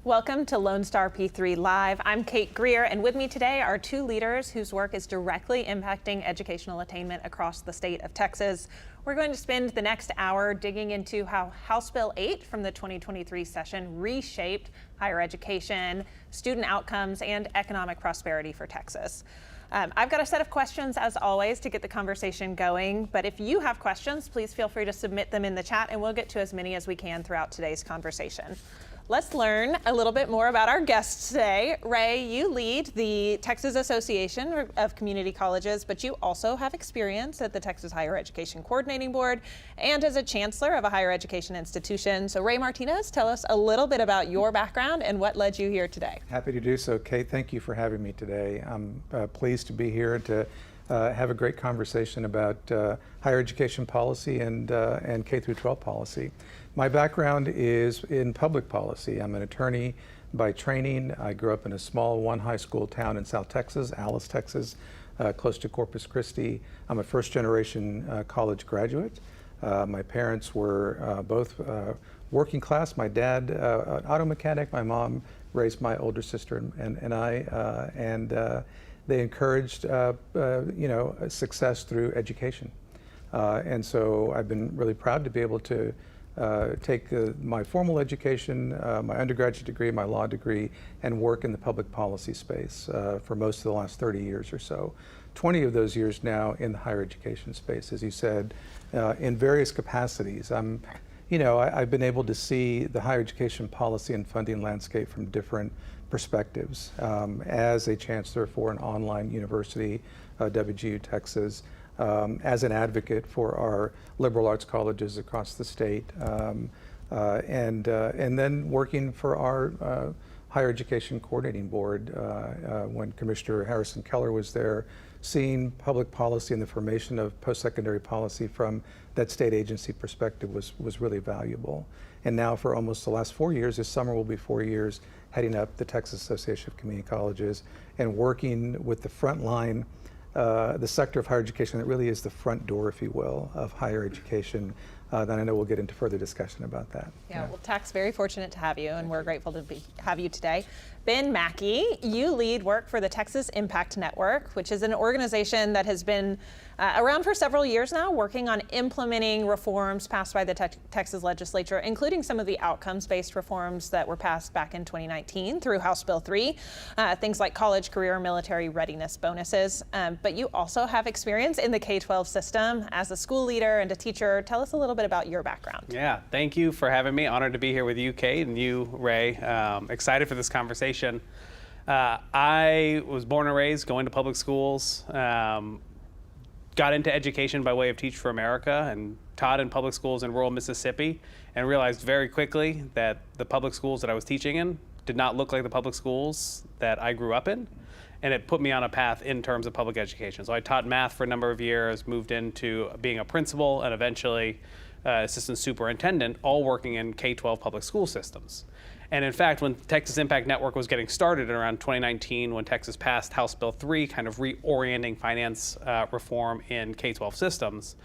Welcome to Lone Star P3 Live. I'm Kate Greer, and with me today are two leaders whose work is directly impacting educational attainment across the state of Texas. We're going to spend the next hour digging into how House Bill 8 from the 2023 session reshaped higher education, student outcomes, and economic prosperity for Texas. I've got a set of questions, as always, to get the conversation going, but if you have questions, please feel free to submit them in the chat, and we'll get to as many as we can throughout today's conversation. Let's learn a little bit more about our guests today. Ray, you lead the Texas Association of Community Colleges, but you also have experience at the Texas Higher Education Coordinating Board and as a chancellor of a higher education institution. So Ray Martinez, tell us a little bit about your background and what led you here today. Happy to do so, Kate. Thank you for having me today. I'm pleased to be here to have a great conversation about higher education policy and K through 12 policy. My background is in public policy. I'm an attorney by training. I grew up in a small one high school town in South Texas, Alice, Texas, close to Corpus Christi. I'm a first generation college graduate. My parents were both working class. My dad, an auto mechanic. My mom raised my older sister and I, and they encouraged success through education. And so I've been really proud to be able to take my formal education, my undergraduate degree, my law degree, and work in the public policy space for most of the last 30 years or so. 20 of those years now in the higher education space, as you said, in various capacities. I've been able to see the higher education policy and funding landscape from different perspectives. As a chancellor for an online university, WGU Texas, as an advocate for our liberal arts colleges across the state, and then working for our higher education coordinating board when Commissioner Harrison Keller was there, seeing public policy and the formation of post-secondary policy from that state agency perspective was really valuable. And now for almost the last 4 years, this summer will be 4 years, heading up the Texas Association of Community Colleges and working with the front line, the sector of higher education that really is the front door, if you will, of higher education. Then I know we'll get into further discussion about that. Yeah, well, TAC's very fortunate to have you, and we're grateful to have you today. Ben Mackey, you lead work for the Texas Impact Network, which is an organization that has been around for several years now, working on implementing reforms passed by the Texas legislature, including some of the outcomes-based reforms that were passed back in 2019 through House Bill 3, things like college, career, military readiness bonuses. But you also have experience in the K-12 system as a school leader and a teacher. Tell us a little bit about your background. Yeah, thank you for having me. Honored to be here with you, Kate, and you, Ray. Excited for this conversation. I was born and raised going to public schools, got into education by way of Teach for America and taught in public schools in rural Mississippi, and realized very quickly that the public schools that I was teaching in did not look like the public schools that I grew up in, and it put me on a path in terms of public education. So I taught math for a number of years, moved into being a principal, and eventually assistant superintendent, all working in K-12 public school systems. And in fact, when Texas Impact Network was getting started in around 2019, when Texas passed House Bill 3, kind of reorienting finance reform in K-12 systems,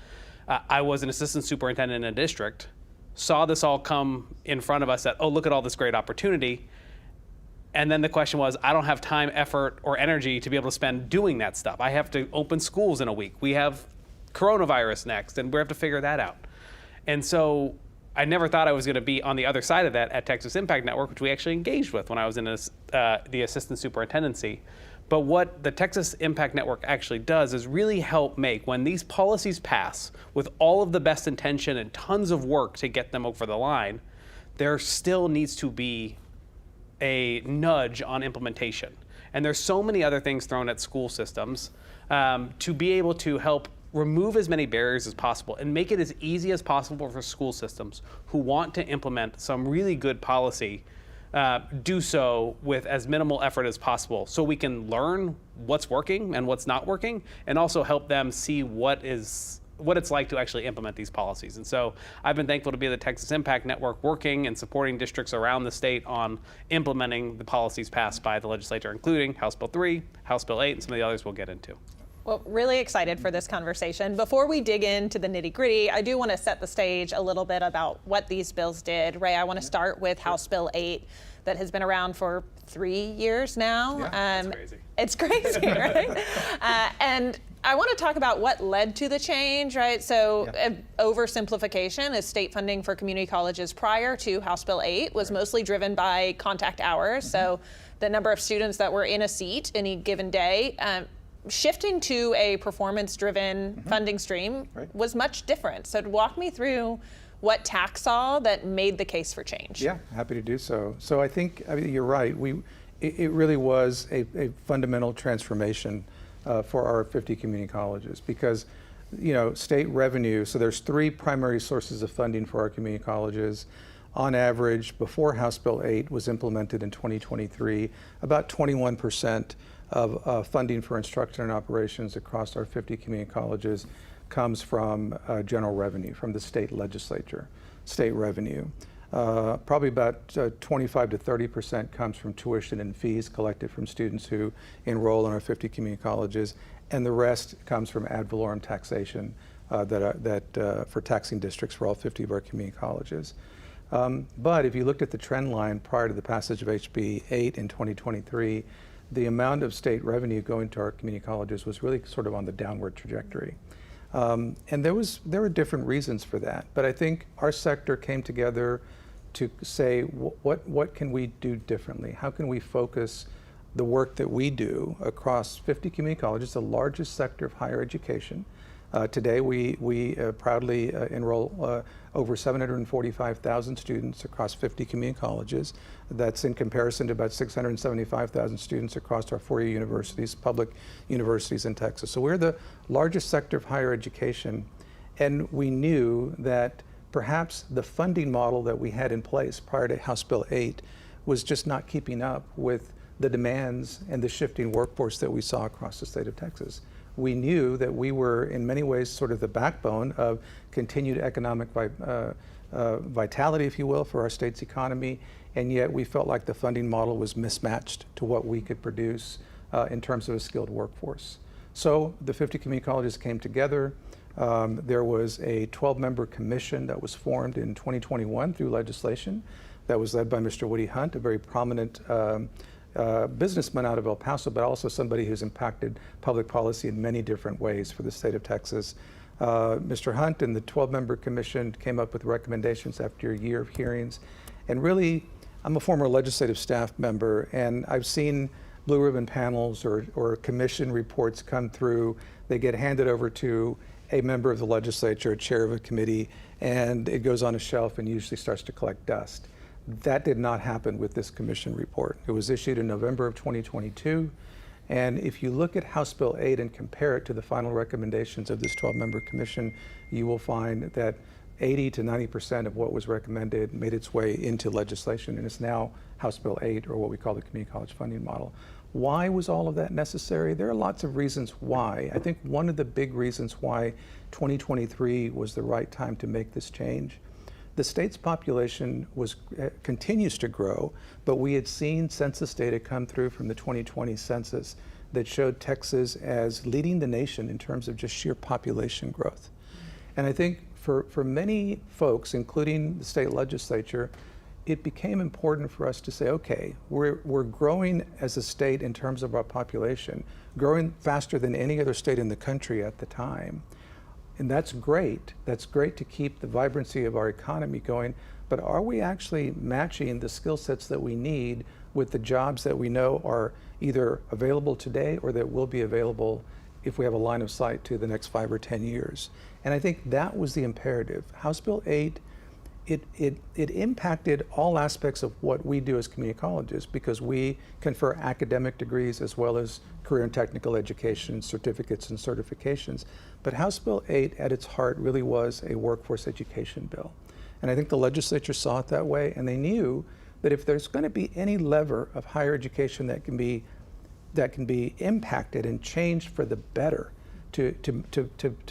I was an assistant superintendent in a district, saw this all come in front of us, that, oh, look at all this great opportunity. And then the question was, I don't have time, effort, or energy to be able to spend doing that stuff. I have to open schools in a week. We have coronavirus next, and we have to figure that out. And so I never thought I was going to be on the other side of that at Texas Impact Network, which we actually engaged with when I was in the assistant superintendency. But what the Texas Impact Network actually does is really help make, when these policies pass with all of the best intention and tons of work to get them over the line, there still needs to be a nudge on implementation. And there's so many other things thrown at school systems to be able to help remove as many barriers as possible and make it as easy as possible for school systems who want to implement some really good policy, do so with as minimal effort as possible, so we can learn what's working and what's not working, and also help them see what it's like to actually implement these policies. And so I've been thankful to be at the Texas Impact Network, working and supporting districts around the state on implementing the policies passed by the legislature, including House Bill 3, House Bill 8, and some of the others we'll get into. Well, really excited for this conversation. Before we dig into the nitty-gritty, I do want to set the stage a little bit about what these bills did. Ray, I want to start with House Bill 8. that has been around for 3 years now. That's crazy. It's crazy, right? And I want to talk about what led to the change, right? So oversimplification is state funding for community colleges prior to House Bill 8 was mostly driven by contact hours. So the number of students that were in a seat any given day. Shifting to a performance-driven funding stream was much different. So walk me through what TAC saw that made the case for change. Yeah, happy to do so. So I think you're right. It really was a fundamental transformation for our 50 community colleges because, state revenue, so there's 3 primary sources of funding for our community colleges. On average, before House Bill 8 was implemented in 2023, about 21% of funding for instruction and operations across our 50 community colleges comes from general revenue, from the state legislature, state revenue. Probably about 25 to 30% comes from tuition and fees collected from students who enroll in our 50 community colleges, and the rest comes from ad valorem taxation for taxing districts for all 50 of our community colleges. But if you looked at the trend line prior to the passage of HB8 in 2023, the amount of state revenue going to our community colleges was really sort of on the downward trajectory. And there were different reasons for that, but I think our sector came together to say, what can we do differently? How can we focus the work that we do across 50 community colleges, the largest sector of higher education? Today, we proudly enroll over 745,000 students across 50 community colleges. That's in comparison to about 675,000 students across our 4 universities, public universities in Texas. So we're the largest sector of higher education, and we knew that perhaps the funding model that we had in place prior to House Bill 8 was just not keeping up with the demands and the shifting workforce that we saw across the state of Texas. We knew that we were in many ways sort of the backbone of continued economic vitality, if you will, for our state's economy, and yet we felt like the funding model was mismatched to what we could produce in terms of a skilled workforce. So the 50 community colleges came together. There was a 12-member commission that was formed in 2021 through legislation that was led by Mr. Woody Hunt, a very prominent businessman out of El Paso, but also somebody who's impacted public policy in many different ways for the state of Texas. Mr. Hunt and the 12-member commission came up with recommendations after a year of hearings. And really, I'm a former legislative staff member, and I've seen blue ribbon panels or commission reports come through. They get handed over to a member of the legislature, a chair of a committee, and it goes on a shelf and usually starts to collect dust. That did not happen with this commission report. It was issued in November of 2022. And if you look at House Bill 8 and compare it to the final recommendations of this 12-member commission, you will find that 80 to 90% of what was recommended made its way into legislation, and it's now House Bill 8, or what we call the community college funding model. Why was all of that necessary? There are lots of reasons why. I think one of the big reasons why 2023 was the right time to make this change. The state's population continues to grow, but we had seen census data come through from the 2020 census that showed Texas as leading the nation in terms of just sheer population growth. And I think for many folks, including the state legislature, it became important for us to say, okay, we're growing as a state in terms of our population, growing faster than any other state in the country at the time. And that's great. That's great to keep the vibrancy of our economy going. But are we actually matching the skill sets that we need with the jobs that we know are either available today or that will be available if we have a line of sight to the next 5 or 10 years? And I think that was the imperative. House Bill 8, it impacted all aspects of what we do as community colleges, because we confer academic degrees as well as career and technical education certificates and certifications. But House Bill 8 at its heart really was a workforce education bill. And I think the legislature saw it that way, and they knew that if there's going to be any lever of higher education that can be impacted and changed for the better to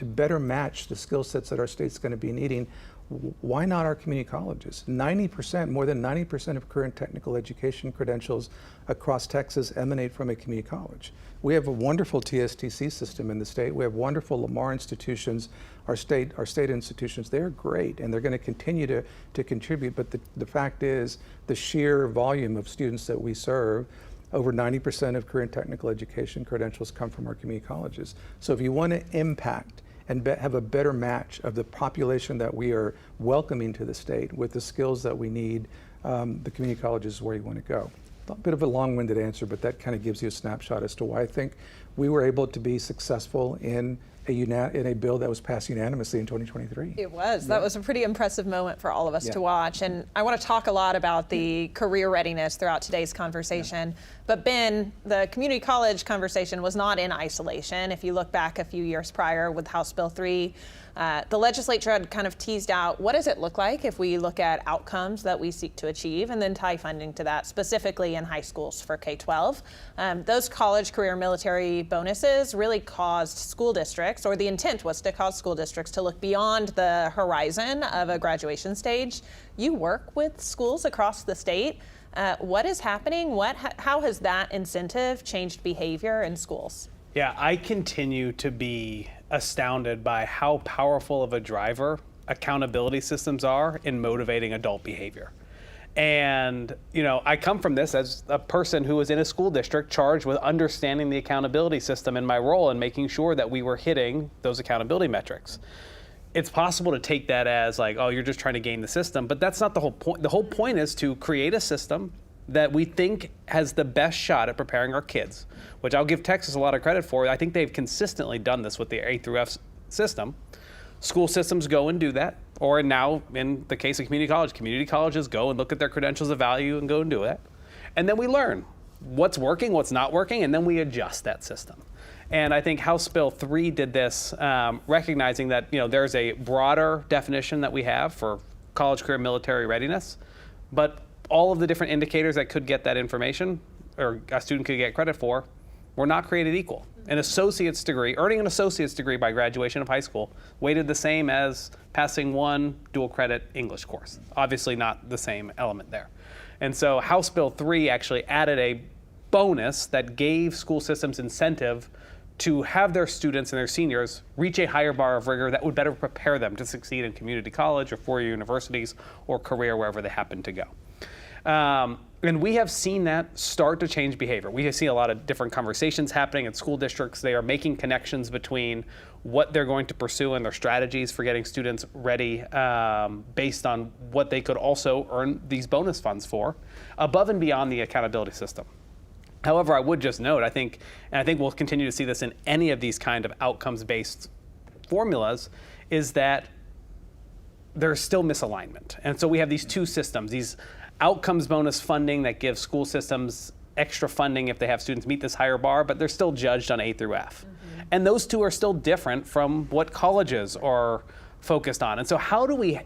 better match the skill sets that our state's going to be needing, Why not our community colleges? 90%, more than 90% of current technical education credentials across Texas emanate from a community college. We have a wonderful TSTC system in the state. We have wonderful Lamar institutions, our state institutions. They're great, and they're going to continue to contribute. But the fact is, the sheer volume of students that we serve, over 90% of current technical education credentials come from our community colleges. So if you want to impact and have a better match of the population that we are welcoming to the state with the skills that we need, the community college is where you want to go. A bit of a long-winded answer, but that kind of gives you a snapshot as to why I think we were able to be successful in a bill that was passed unanimously in 2023. It was. That was a pretty impressive moment for all of us to watch. And I want to talk a lot about the career readiness throughout today's conversation. But Ben, the community college conversation was not in isolation. If you look back a few years prior with House Bill 3, the legislature had kind of teased out, what does it look like if we look at outcomes that we seek to achieve, and then tie funding to that, specifically in high schools for K-12. Those college career military bonuses really caused school districts, or the intent was to cause school districts to look beyond the horizon of a graduation stage. You work with schools across the state. What is happening? How has that incentive changed behavior in schools? Yeah, I continue to be astounded by how powerful of a driver accountability systems are in motivating adult behavior. And, you know, I come from this as a person who was in a school district charged with understanding the accountability system in my role and making sure that we were hitting those accountability metrics. It's possible to take that as like, oh, you're just trying to game the system, but that's not the whole point. The whole point is to create a system that we think has the best shot at preparing our kids, which I'll give Texas a lot of credit for. I think they've consistently done this with the A through F system. School systems go and do that, or now in the case of community colleges go and look at their credentials of value and go and do it. And then we learn what's working, what's not working, and then we adjust that system. And I think House Bill 3 did this, recognizing that there's a broader definition that we have for college career military readiness, but all of the different indicators that could get that information, or a student could get credit for, were not created equal. An associate's degree, earning an associate's degree by graduation of high school, weighted the same as passing one dual credit English course. Obviously not the same element there. And so House Bill 3 actually added a bonus that gave school systems incentive to have their students and their seniors reach a higher bar of rigor that would better prepare them to succeed in community college or four-year universities or career wherever they happen to go. And we have seen that start to change behavior. We have seen a lot of different conversations happening in school districts. They are making connections between what they're going to pursue and their strategies for getting students ready based on what they could also earn these bonus funds for, above and beyond the accountability system. However, I would just note, I think we'll continue to see this in any of these kind of outcomes-based formulas, is that there's still misalignment. And so we have these two systems, these outcomes bonus funding that gives school systems extra funding if they have students meet this higher bar, but they're still judged on A through F. Mm-hmm. And those two are still different from what colleges are focused on. And so how do we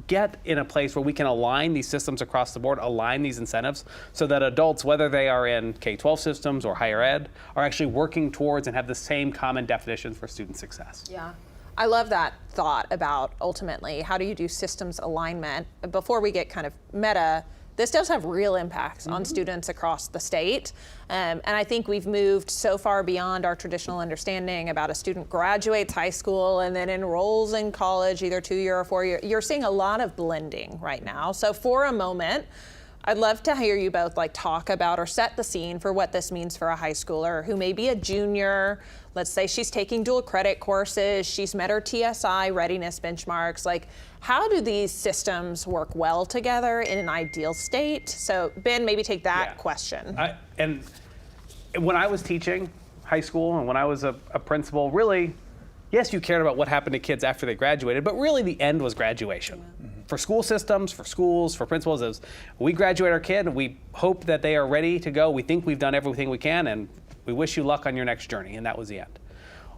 get in a place where we can align these systems across the board, align these incentives, so that adults, whether they are in K-12 systems or higher ed, are actually working towards and have the same common definitions for student success? Yeah. I love that thought about ultimately, how do you do systems alignment? Before we get kind of meta, this does have real impacts on students across the state. And I think we've moved so far beyond our traditional understanding about a student graduates high school and then enrolls in college, either 2-year or 4-year. You're seeing a lot of blending right now. So for a moment, I'd love to hear you both talk about or set the scene for what this means for a high schooler who may be a junior. Let's say she's taking dual credit courses, she's met her TSI readiness benchmarks. How do these systems work well together in an ideal state? So Ben, maybe take that question. And when I was teaching high school and when I was a principal, really, yes, you cared about what happened to kids after they graduated, but really the end was graduation. Yeah. Mm-hmm. For school systems, for schools, for principals, is we graduate our kid and we hope that they are ready to go. We think we've done everything we can and we wish you luck on your next journey, and that was the end.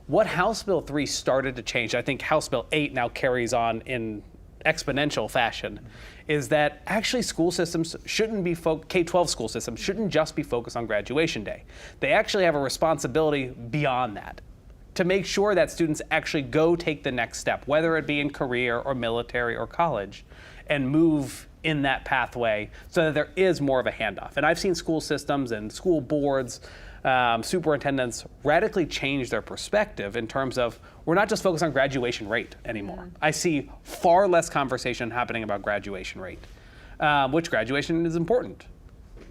What House Bill 3 started to change, I think House Bill 8 now carries on in exponential fashion, is that actually school systems shouldn't be, K-12 school systems shouldn't just be focused on graduation day. They actually have a responsibility beyond that. to make sure that students actually go take the next step, whether it be in career or military or college, and move in that pathway so that there is more of a handoff. And I've seen school systems and school boards, superintendents radically change their perspective in terms of we're not just focused on graduation rate anymore. I see far less conversation happening about graduation rate, which graduation is important.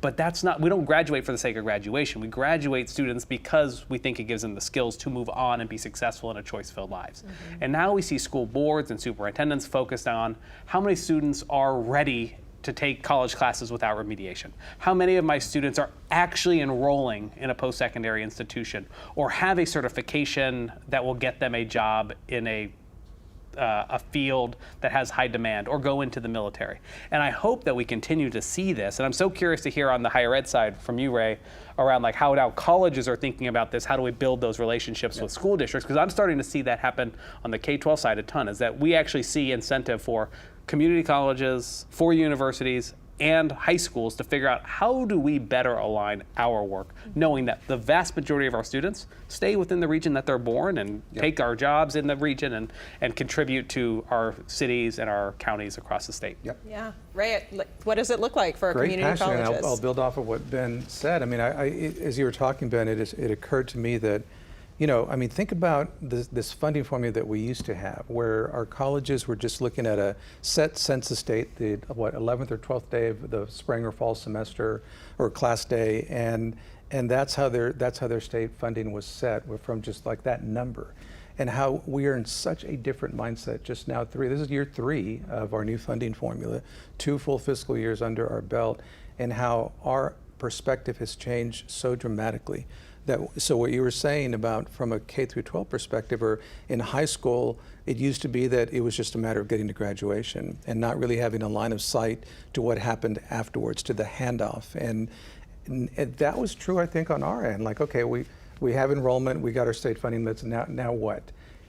But that's not, we don't graduate for the sake of graduation. We graduate students because we think it gives them the skills to move on and be successful in a choice-filled lives. And now we see school boards and superintendents focused on how many students are ready to take college classes without remediation. How many of my students are actually enrolling in a post-secondary institution or have a certification that will get them a job in a field that has high demand or go into the military. And I hope that we continue to see this. And I'm so curious to hear on the higher ed side from you, Ray, around like how now colleges are thinking about this. How do we build those relationships with school districts? Because I'm starting to see that happen on the K-12 side a ton, is that we actually see incentive for community colleges, for universities, and high schools to figure out how do we better align our work, knowing that the vast majority of our students stay within the region that they're born and take our jobs in the region and contribute to our cities and our counties across the state. Yeah. Ray, what does it look like for Great community passion, colleges? and I'll build off of what Ben said. I mean, as you were talking, Ben, it occurred to me that, you know, I mean, think about this funding formula that we used to have, where our colleges were just looking at a set census date, the 11th or 12th day of the spring or fall semester or class day, and that's how their state funding was set, from just like that number. And how we are in such a different mindset just now. This is year 3 of our new funding formula, 2 full fiscal years under our belt, and how our perspective has changed so dramatically. So what you were saying about from a K through 12 perspective, or in high school, it used to be that it was just a matter of getting to graduation and not really having a line of sight to what happened afterwards, to the handoff. And that was true, I think, on our end. Like, okay, we have enrollment, we got our state funding, now what?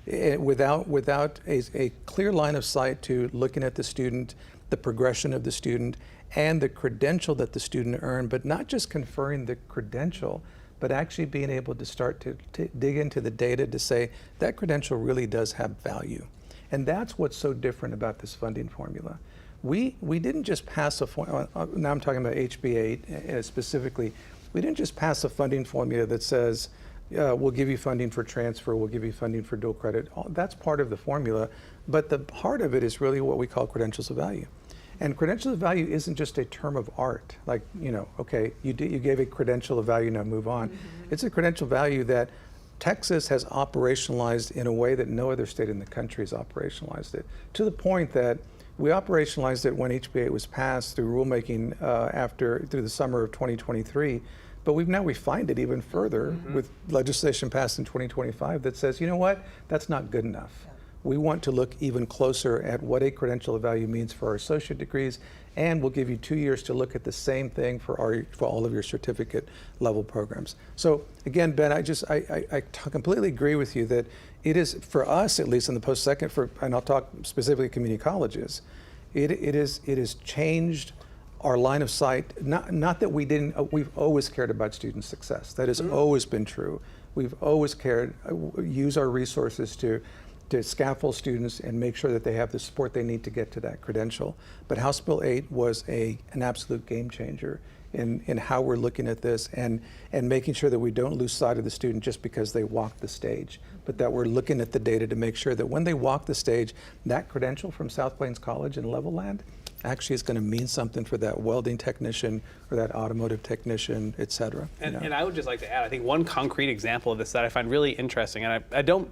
Without a clear line of sight to looking at the student, the progression of the student, and the credential that the student earned, but not just conferring the credential, but actually being able to start to dig into the data to say that credential really does have value. And that's what's so different about this funding formula. We didn't just pass now I'm talking about HB8 specifically, we didn't just pass a funding formula that says, we'll give you funding for transfer, we'll give you funding for dual credit. That's part of the formula, but the heart of it is really what we call credentials of value. And credential of value isn't just a term of art, like, you know, okay, you gave a credential of value, now move on. It's a credential value that Texas has operationalized in a way that no other state in the country has operationalized it, to the point that we operationalized it when HB8 was passed through rulemaking through the summer of 2023. But we've now refined it even further with legislation passed in 2025 that says, you know what, that's not good enough. We want to look even closer at what a credential of value means for our associate degrees, and we'll give you 2 years to look at the same thing for all of your certificate level programs. So again, Ben, I completely agree with you that it is, for us at least in the post-second, and I'll talk specifically community colleges, it has changed our line of sight. Not that we've always cared about student success. That has always been true. We've always cared, use our resources to scaffold students and make sure that they have the support they need to get to that credential. But House Bill 8 was an absolute game changer in how we're looking at this and making sure that we don't lose sight of the student just because they walk the stage, but that we're looking at the data to make sure that when they walk the stage, that credential from South Plains College in Levelland actually is going to mean something for that welding technician or that automotive technician, et cetera. And I would just like to add, I think one concrete example of this that I find really interesting, and I don't,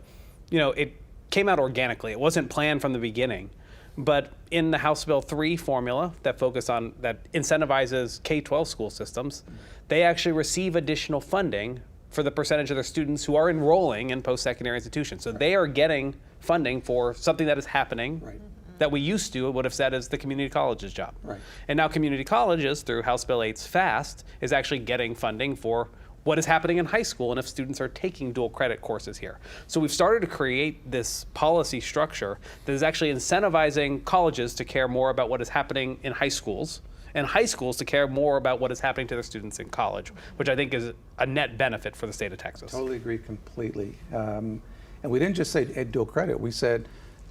you know, it came out organically. It wasn't planned from the beginning. But in the House Bill 3 formula that incentivizes K-12 school systems, they actually receive additional funding for the percentage of their students who are enrolling in post-secondary institutions. So they are getting funding for something that is happening that we used to would have said is the community college's job. And now community colleges, through House Bill 8's FAST, is actually getting funding for what is happening in high school and if students are taking dual credit courses here. So we've started to create this policy structure that is actually incentivizing colleges to care more about what is happening in high schools in high schools to care more about what is happening to their students in college, which I think is a net benefit for the state of Texas. Totally agree completely. And we didn't just say dual credit. We said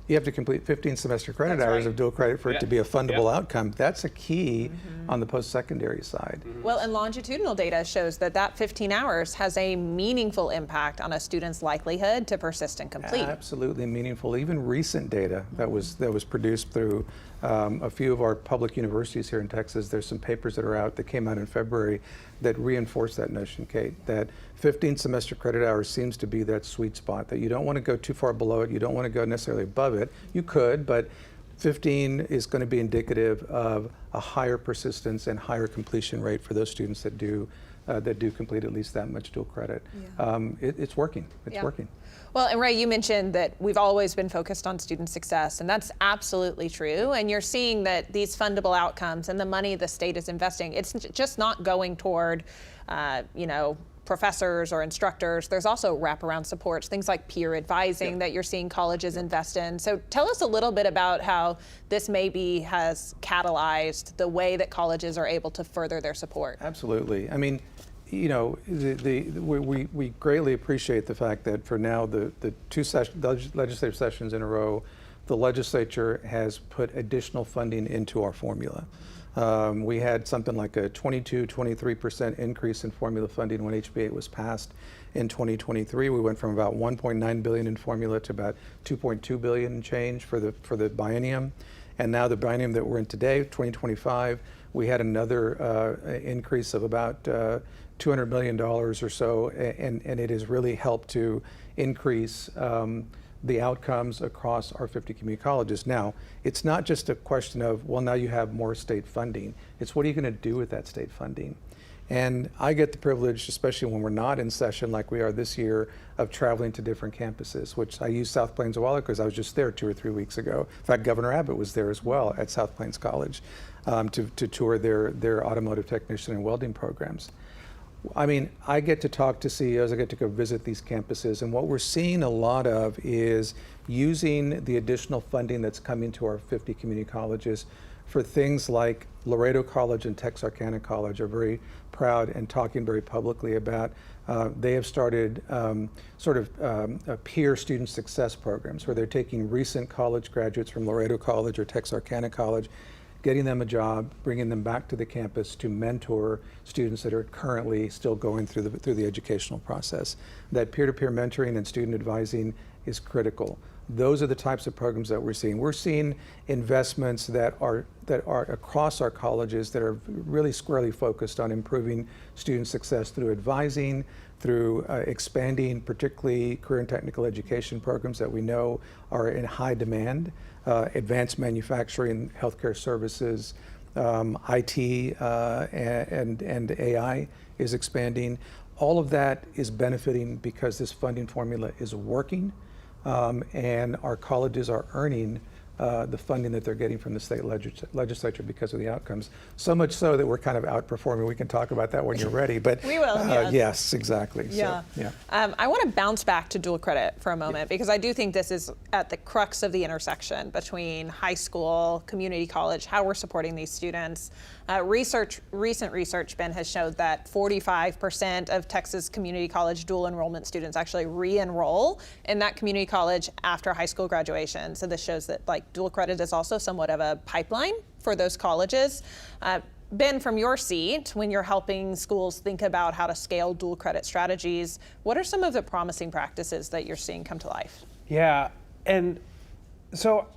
you have to complete 15 semester credit hours of dual credit for it to be a fundable outcome. That's a key on the post-secondary side. Well, and longitudinal data shows that that 15 hours has a meaningful impact on a student's likelihood to persist and complete. Absolutely meaningful. Even recent data that was produced through a few of our public universities here in Texas. There's some papers that are out that came out in February that reinforce that notion, Kate, that 15 semester credit hours seems to be that sweet spot, that you don't want to go too far below it, you don't want to go necessarily above it. You could, but 15 is going to be indicative of a higher persistence and higher completion rate for those students that do complete at least that much dual credit. It's working. It's working. Well, and Ray, you mentioned that we've always been focused on student success, and that's absolutely true. And you're seeing that these fundable outcomes and the money the state is investing, it's just not going toward, professors or instructors. There's also wraparound supports, things like peer advising that you're seeing colleges invest in. So tell us a little bit about how this maybe has catalyzed the way that colleges are able to further their support. Absolutely. I mean, we greatly appreciate the fact that for now the two legislative sessions in a row, the legislature has put additional funding into our formula. We had something like a 23% increase in formula funding when HB8 was passed in 2023. We went from about 1.9 billion in formula to about 2.2 billion and change for the biennium. And now the biennium that we're in today, 2025, we had another increase of about $200 million or so, and it has really helped to increase the outcomes across our 50 community colleges. Now, it's not just a question of, well, now you have more state funding. It's what are you going to do with that state funding? And I get the privilege, especially when we're not in session like we are this year, of traveling to different campuses, which I used South Plains a while ago because I was just there 2 or 3 weeks ago. In fact, Governor Abbott was there as well at South Plains College to tour their automotive technician and welding programs. I mean, I get to talk to CEOs, I get to go visit these campuses, and what we're seeing a lot of is using the additional funding that's coming to our 50 community colleges for things like Laredo College and Texarkana College are very proud and talking very publicly about. They have started peer student success programs where they're taking recent college graduates from Laredo College or Texarkana College, getting them a job, bringing them back to the campus to mentor students that are currently still going through the educational process. That peer-to-peer mentoring and student advising is critical. Those are the types of programs that we're seeing. We're seeing investments that are across our colleges that are really squarely focused on improving student success through advising, through expanding particularly career and technical education programs that we know are in high demand, advanced manufacturing, healthcare services, IT, and AI is expanding. All of that is benefiting because this funding formula is working. And our colleges are earning the funding that they're getting from the state legislature because of the outcomes. So much so that we're kind of outperforming. We can talk about that when you're ready. But we will. Yes. Yes, exactly. Yeah. So, yeah. I want to bounce back to dual credit for a moment because I do think this is at the crux of the intersection between high school, community college, how we're supporting these students. Recent research, Ben, has showed that 45% of Texas community college dual enrollment students actually re-enroll in that community college after high school graduation. So this shows that dual credit is also somewhat of a pipeline for those colleges. Ben, from your seat, when you're helping schools think about how to scale dual credit strategies, what are some of the promising practices that you're seeing come to life? Yeah, and so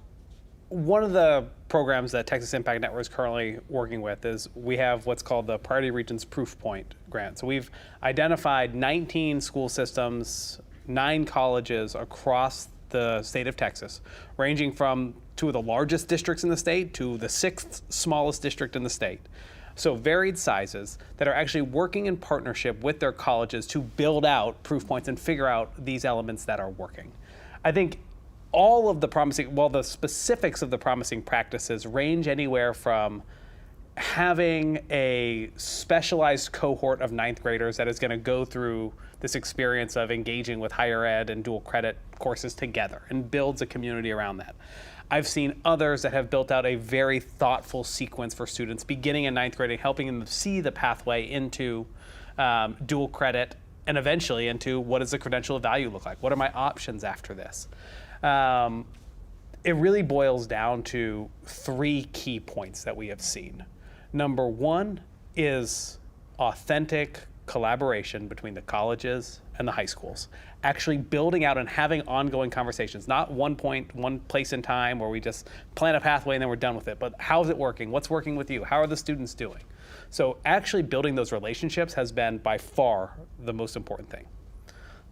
one of the programs that Texas Impact Network is currently working with is we have what's called the Priority Regions Proof Point Grant. So we've identified 19 school systems, 9 colleges across the state of Texas, ranging from 2 of the largest districts in the state to the 6th smallest district in the state. So varied sizes that are actually working in partnership with their colleges to build out proof points and figure out these elements that are working. I think all of the the specifics of the promising practices range anywhere from having a specialized cohort of 9th graders that is going to go through this experience of engaging with higher ed and dual credit courses together and builds a community around that. I've seen others that have built out a very thoughtful sequence for students beginning in 9th grade, helping them see the pathway into dual credit and eventually into what does the credential of value look like? What are my options after this? It really boils down to 3 key points that we have seen. Number 1 is authentic collaboration between the colleges and the high schools. Actually building out and having ongoing conversations, not one place in time where we just plan a pathway and then we're done with it, but how's it working? What's working with you? How are the students doing? So actually building those relationships has been by far the most important thing.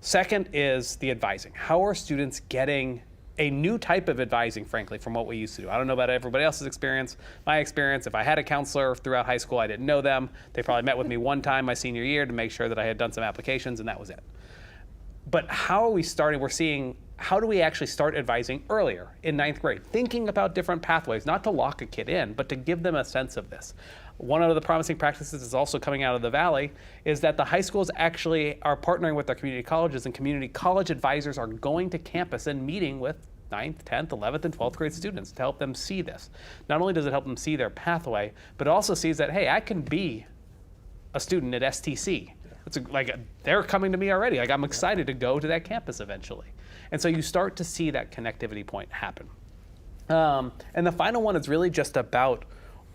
Second is the advising. How are students getting a new type of advising, frankly, from what we used to do? I don't know about everybody else's experience. My experience, if I had a counselor throughout high school, I didn't know them. They probably met with me one time my senior year to make sure that I had done some applications, and that was it. But how are we starting? We're seeing, how do we actually start advising earlier in 9th grade? Thinking about different pathways, not to lock a kid in, but to give them a sense of this. One of the promising practices that's also coming out of the Valley is that the high schools actually are partnering with their community colleges, and community college advisors are going to campus and meeting with 9th, 10th, 11th, and 12th grade students to help them see this. Not only does it help them see their pathway, but it also sees that, hey, I can be a student at STC. It's like they're coming to me already. Like I'm excited to go to that campus eventually. And so you start to see that connectivity point happen. And the final one is really just about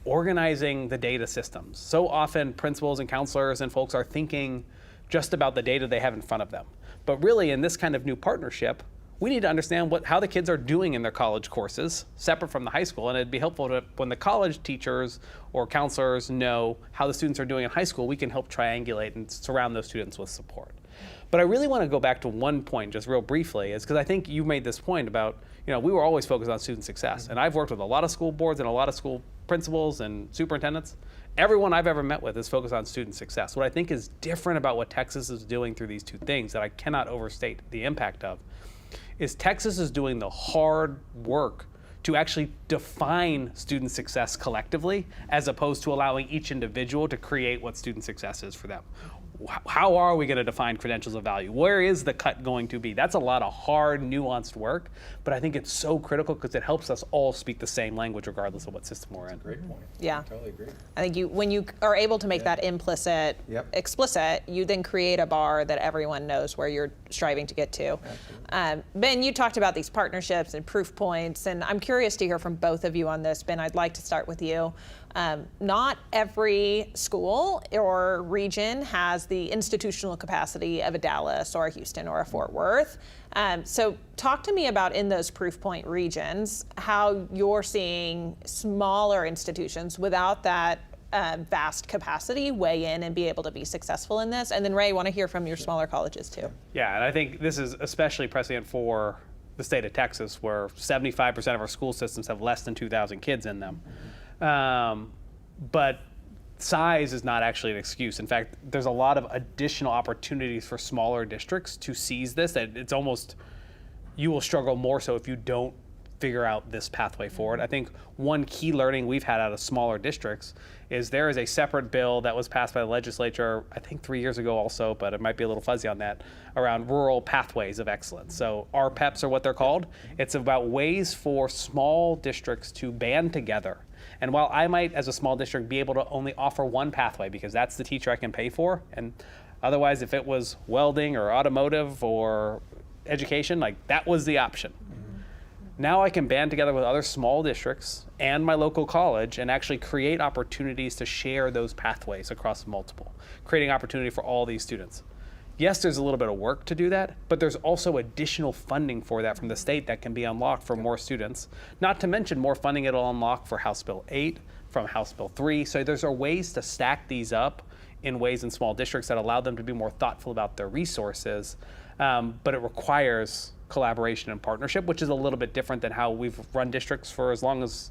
organizing the data systems. So often principals and counselors and folks are thinking just about the data they have in front of them. But really in this kind of new partnership, we need to understand how the kids are doing in their college courses, separate from the high school, and it'd be helpful to, when the college teachers or counselors know how the students are doing in high school, we can help triangulate and surround those students with support. But I really want to go back to one point just real briefly, is because I think you made this point about, we were always focused on student success, and I've worked with a lot of school boards and a lot of school principals and superintendents. Everyone I've ever met with is focused on student success. What I think is different about what Texas is doing through these 2 things that I cannot overstate the impact of is Texas is doing the hard work to actually define student success collectively, as opposed to allowing each individual to create what student success is for them. How are we going to define credentials of value? Where is the cut going to be? That's a lot of hard, nuanced work, but I think it's so critical because it helps us all speak the same language regardless of what system we're in. Great point. Yeah. I totally agree. I think when you are able to make that implicit, explicit, you then create a bar that everyone knows where you're striving to get to. Ben, you talked about these partnerships and proof points, and I'm curious to hear from both of you on this. Ben, I'd like to start with you. Not every school or region has the institutional capacity of a Dallas or a Houston or a Fort Worth. So talk to me about, in those proof point regions, how you're seeing smaller institutions without that vast capacity weigh in and be able to be successful in this. And then Ray, I want to hear from your smaller colleges too. Yeah, and I think this is especially prescient for the state of Texas, where 75% of our school systems have less than 2,000 kids in them. But size is not actually an excuse. In fact, there's a lot of additional opportunities for smaller districts to seize this. That it's almost, you will struggle more so if you don't figure out this pathway forward. I think one key learning we've had out of smaller districts is there is a separate bill that was passed by the legislature, I think 3 years ago also, but it might be a little fuzzy on that, around rural pathways of excellence. So RPEPs are what they're called. It's about ways for small districts to band together. And while I might, as a small district, be able to only offer one pathway because that's the teacher I can pay for, and otherwise if it was welding or automotive or education, like that was the option. Now I can band together with other small districts and my local college and actually create opportunities to share those pathways across multiple, creating opportunity for all these students. Yes, there's a little bit of work to do that, but there's also additional funding for that from the state that can be unlocked for more students. Not to mention more funding it'll unlock for House Bill 8, from House Bill 3. So there's ways to stack these up in ways in small districts that allow them to be more thoughtful about their resources, but it requires collaboration and partnership, which is a little bit different than how we've run districts for as long as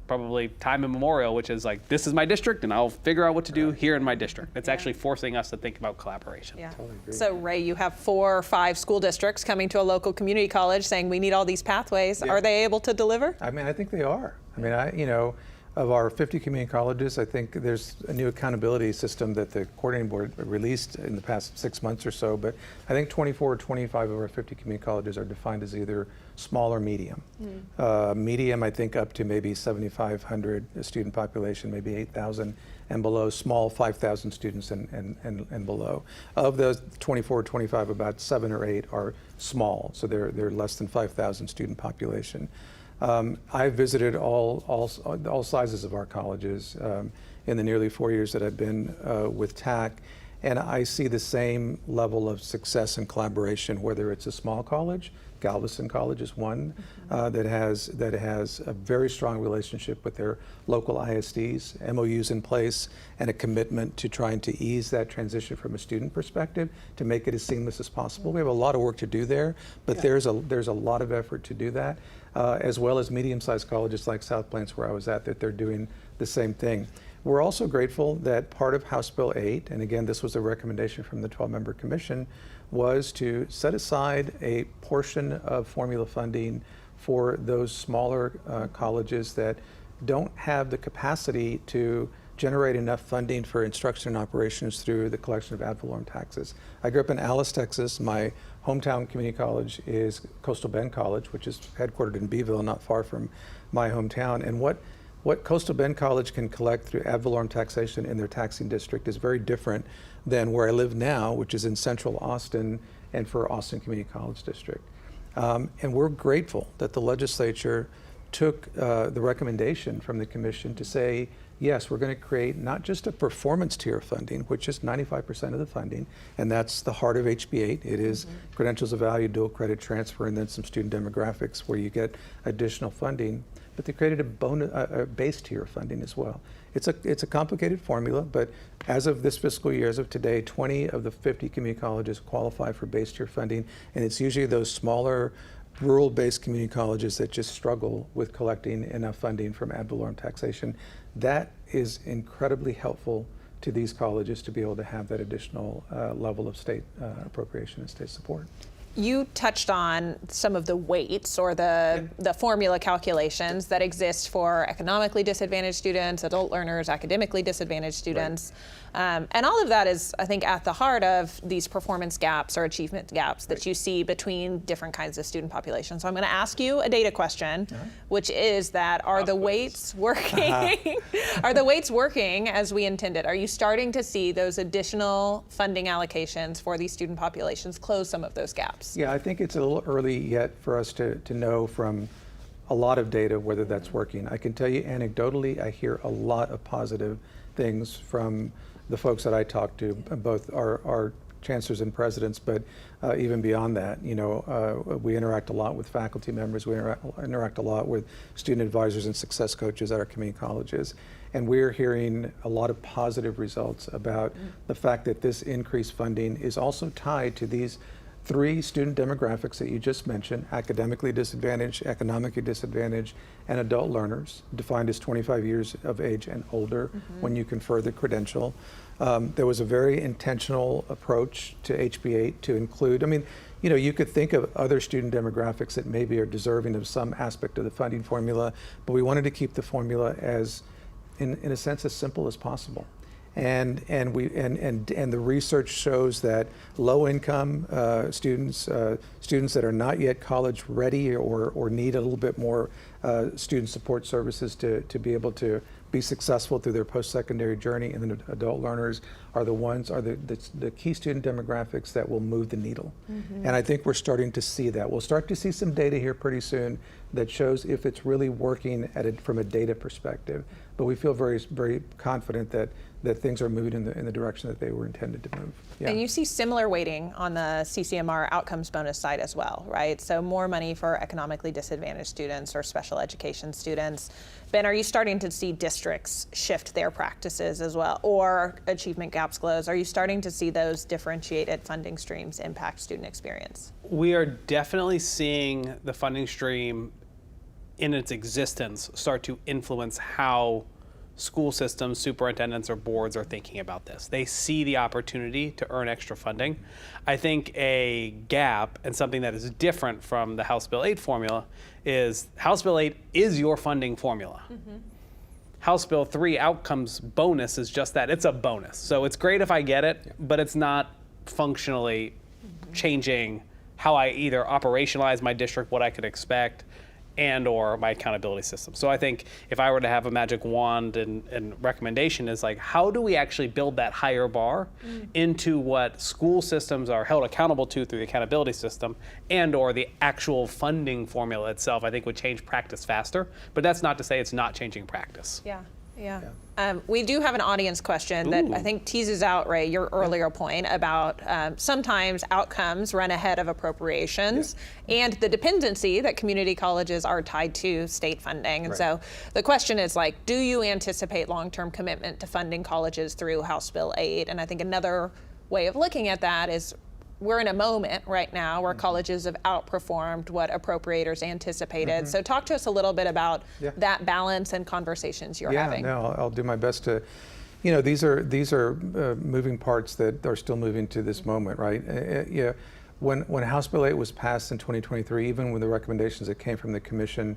probably time immemorial, which is like, this is my district and I'll figure out what to do here in my district. It's actually forcing us to think about collaboration. Yeah. Totally agree. So Ray, you have 4 or 5 school districts coming to a local community college saying we need all these pathways. Yeah. Are they able to deliver? I mean, I think they are. I mean, of our 50 community colleges, I think there's a new accountability system that the coordinating board released in the past 6 months or so, but I think 24 or 25 of our 50 community colleges are defined as either small or medium. Medium, I think, up to maybe 7,500 student population, maybe 8,000, and below small 5,000 students and below. Of those 24 or 25, about 7 or 8 are small, so they're less than 5,000 student population. I've visited all sizes of our colleges in the nearly 4 years that I've been with TAC, and I see the same level of success and collaboration, whether it's a small college. Galveston College is one that has a very strong relationship with their local ISDs, MOUs in place, and a commitment to trying to ease that transition from a student perspective to make it as seamless as possible. We have a lot of work to do there, but there's a lot of effort to do that, as well as medium-sized colleges like South Plains, where I was at, that they're doing the same thing. We're also grateful that part of House Bill 8, and again, this was a recommendation from the 12-member commission, was to set aside a portion of formula funding for those smaller colleges that don't have the capacity to generate enough funding for instruction and operations through the collection of ad valorem taxes. I grew up in Alice, Texas. My hometown community college is Coastal Bend College, which is headquartered in Beeville, not far from my hometown. And what Coastal Bend College can collect through ad valorem taxation in their taxing district is very different than where I live now, which is in central Austin and for Austin Community College District. And we're grateful that the legislature took the recommendation from the commission to say, yes, we're going to create not just a performance tier funding, which is 95% of the funding, and that's the heart of HB8. It is credentials of value, dual credit transfer, and then some student demographics where you get additional funding. But they created a base tier funding as well. It's a complicated formula, but as of this fiscal year, as of today, 20 of the 50 community colleges qualify for base tier funding, and it's usually those smaller, rural-based community colleges that just struggle with collecting enough funding from ad valorem taxation. That is incredibly helpful to these colleges to be able to have that additional level of state appropriation and state support. You touched on some of the weights or the formula calculations that exist for economically disadvantaged students, adult learners, academically disadvantaged students. Right. And all of that is, I think, at the heart of these performance gaps or achievement gaps that you see between different kinds of student populations. So I'm going to ask you a data question, which is that are the weights working? Are the weights working as we intended? Are you starting to see those additional funding allocations for these student populations close some of those gaps? Yeah, I think it's a little early yet for us to know from a lot of data whether that's working. I can tell you anecdotally, I hear a lot of positive things from the folks that I talk to, both our chancellors and presidents, but even beyond that, you know, we interact a lot with faculty members, we interact a lot with student advisors and success coaches at our community colleges. And we're hearing a lot of positive results about the fact that this increased funding is also tied to these 3 student demographics that you just mentioned: academically disadvantaged, economically disadvantaged, and adult learners, defined as 25 years of age and older when you confer the credential. There was a very intentional approach to HB8 to include, I mean, you know, you could think of other student demographics that maybe are deserving of some aspect of the funding formula, but we wanted to keep the formula as, in a sense, as simple as possible. And the research shows that low-income students that are not yet college ready or need a little bit more student support services to be able to be successful through their post-secondary journey, and then adult learners are the key student demographics that will move the needle. And I think we're starting to see that. We'll start to see some data here pretty soon that shows if it's really working from a data perspective. But we feel very, very confident that things are moving in the direction that they were intended to move. Yeah. And you see similar weighting on the CCMR outcomes bonus side as well, right? So more money for economically disadvantaged students or special education students. Ben, are you starting to see districts shift their practices as well, or achievement gaps close? Are you starting to see those differentiated funding streams impact student experience? We are definitely seeing the funding stream in its existence start to influence how school systems, superintendents, or boards are thinking about this. They see the opportunity to earn extra funding. I think a gap, and something that is different from the House Bill 8 formula, is House Bill 8 is your funding formula. House Bill 3 outcomes bonus is just that. It's a bonus. So it's great if I get it, but it's not functionally changing how I either operationalize my district, what I could expect, and or my accountability system. So I think if I were to have a magic wand and recommendation is like, how do we actually build that higher bar into what school systems are held accountable to through the accountability system, and or the actual funding formula itself, I think would change practice faster. But that's not to say it's not changing practice. Yeah. We do have an audience question that I think teases out, Ray, your earlier point about sometimes outcomes run ahead of appropriations and the dependency that community colleges are tied to state funding. And so the question is like, do you anticipate long-term commitment to funding colleges through House Bill 8? And I think another way of looking at that is we're in a moment right now where colleges have outperformed what appropriators anticipated. So talk to us a little bit about that balance and conversations you're having. Yeah, no, I'll do my best to, you know, these are moving parts that are still moving to this moment, right? When House Bill 8 was passed in 2023, even with the recommendations that came from the commission,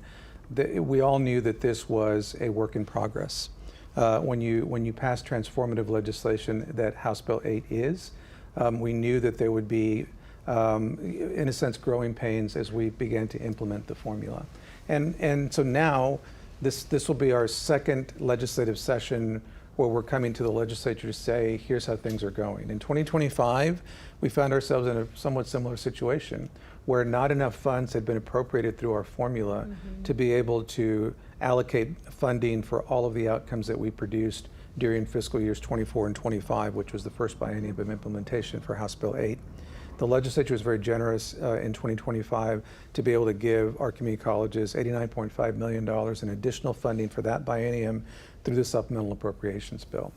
we all knew that this was a work in progress. When you pass transformative legislation that House Bill 8 is, we knew that there would be, in a sense, growing pains as we began to implement the formula. And so now, this will be our second legislative session where we're coming to the legislature to say, here's how things are going. In 2025, we found ourselves in a somewhat similar situation where not enough funds had been appropriated through our formula to be able to allocate funding for all of the outcomes that we produced during fiscal years 24 and 25, which was the first biennium of implementation for House Bill 8. The legislature was very generous in 2025 to be able to give our community colleges $89.5 million in additional funding for that biennium through the supplemental appropriations bill.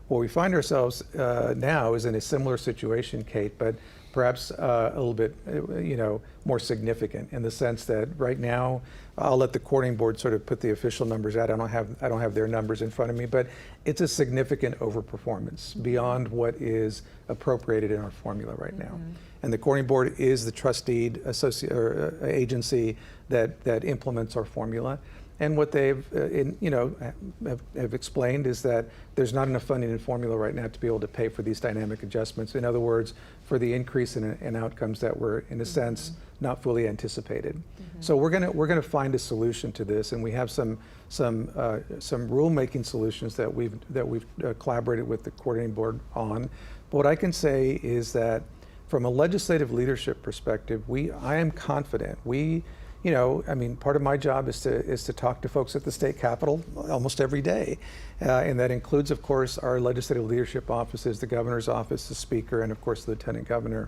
Where we find ourselves now is in a similar situation, Kate, but perhaps a little bit, more significant in the sense that right now, I'll let the coordinating board sort of put the official numbers out. I don't have their numbers in front of me, but it's a significant overperformance beyond what is appropriated in our formula right now. And the coordinating board is the trustee agency that implements our formula. And what they've have explained is that there's not enough funding in formula right now to be able to pay for these dynamic adjustments. In other words, for the increase in outcomes that were, in a sense, not fully anticipated. So we're gonna find a solution to this, and we have some rulemaking solutions that we've collaborated with the coordinating board on. But what I can say is that from a legislative leadership perspective, I am confident. Part of my job is to talk to folks at the state capitol almost every day. And that includes, of course, our legislative leadership offices, the governor's office, the speaker, and of course, the lieutenant governor.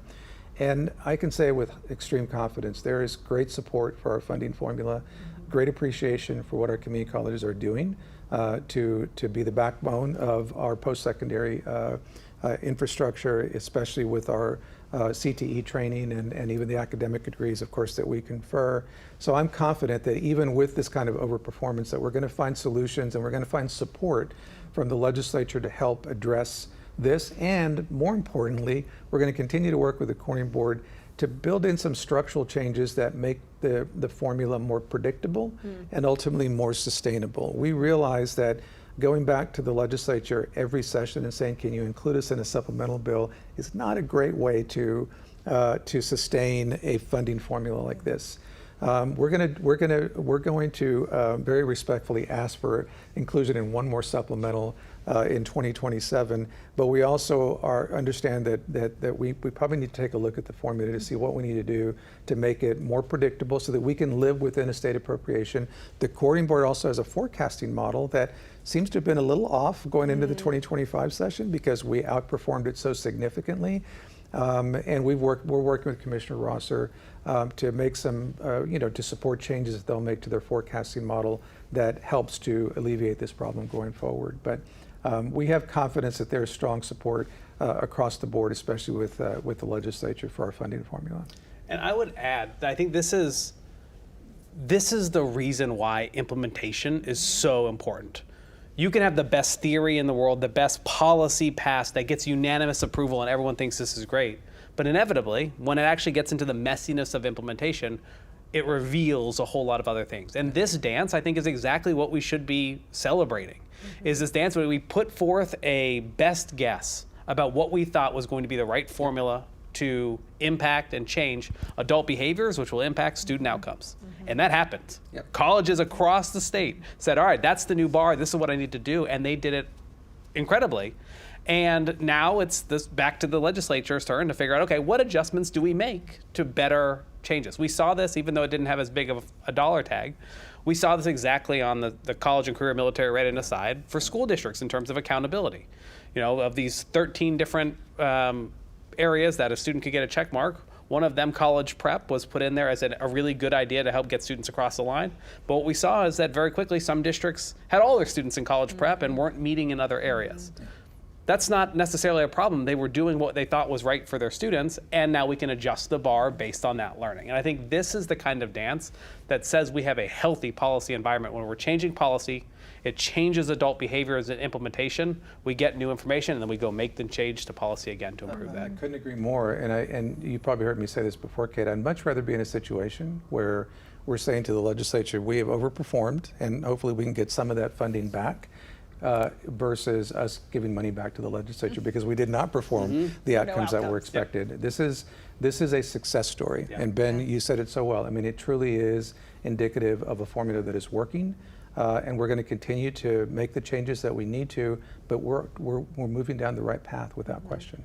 And I can say with extreme confidence, there is great support for our funding formula, great appreciation for what our community colleges are doing to be the backbone of our post-secondary infrastructure, especially with our CTE training and even the academic degrees, of course, that we confer. So I'm confident that even with this kind of overperformance, that we're going to find solutions and we're going to find support from the legislature to help address this. And more importantly, we're going to continue to work with the coordinating board to build in some structural changes that make the formula more predictable and ultimately more sustainable. We realize that going back to the legislature every session and saying, can you include us in a supplemental bill, is not a great way to sustain a funding formula like this. We're going to very respectfully ask for inclusion in one more supplemental in 2027, but we also understand that we probably need to take a look at the formula to see what we need to do to make it more predictable so that we can live within a state appropriation. The coordinating board also has a forecasting model that seems to have been a little off going into the 2025 session because we outperformed it so significantly. And we're working with Commissioner Rosser to make some, to support changes that they'll make to their forecasting model that helps to alleviate this problem going forward. But we have confidence that there's strong support across the board, especially with the legislature for our funding formula. And I would add that I think this is the reason why implementation is so important. You can have the best theory in the world, the best policy passed that gets unanimous approval and everyone thinks this is great. But inevitably, when it actually gets into the messiness of implementation, it reveals a whole lot of other things. And this dance, I think, is exactly what we should be celebrating, is this dance where we put forth a best guess about what we thought was going to be the right formula to impact and change adult behaviors, which will impact student outcomes. And that happened. Yep. Colleges across the state said, all right, that's the new bar, this is what I need to do, and they did it incredibly. And now it's this back to the legislature's turn to figure out, okay, what adjustments do we make to better change this? We saw this, even though it didn't have as big of a dollar tag, we saw this exactly on the college and career military readiness side for school districts in terms of accountability. You know, of these 13 different areas that a student could get a check mark, one of them, college prep, was put in there as a really good idea to help get students across the line. But what we saw is that very quickly some districts had all their students in college prep and weren't meeting in other areas. That's not necessarily a problem. They were doing what they thought was right for their students, and now we can adjust the bar based on that learning. And I think this is the kind of dance that says we have a healthy policy environment. When we're changing policy, it changes adult behaviors and implementation. We get new information, and then we go make the change to policy again to improve that. I couldn't agree more. And you probably heard me say this before, Kate. I'd much rather be in a situation where we're saying to the legislature, we have overperformed, and hopefully we can get some of that funding back, versus us giving money back to the legislature because we did not perform the outcomes that were expected. Yep. This is a success story. Yeah. And Ben, you said it so well. I mean, it truly is indicative of a formula that is working. And we're going to continue to make the changes that we need to, but we're moving down the right path without question.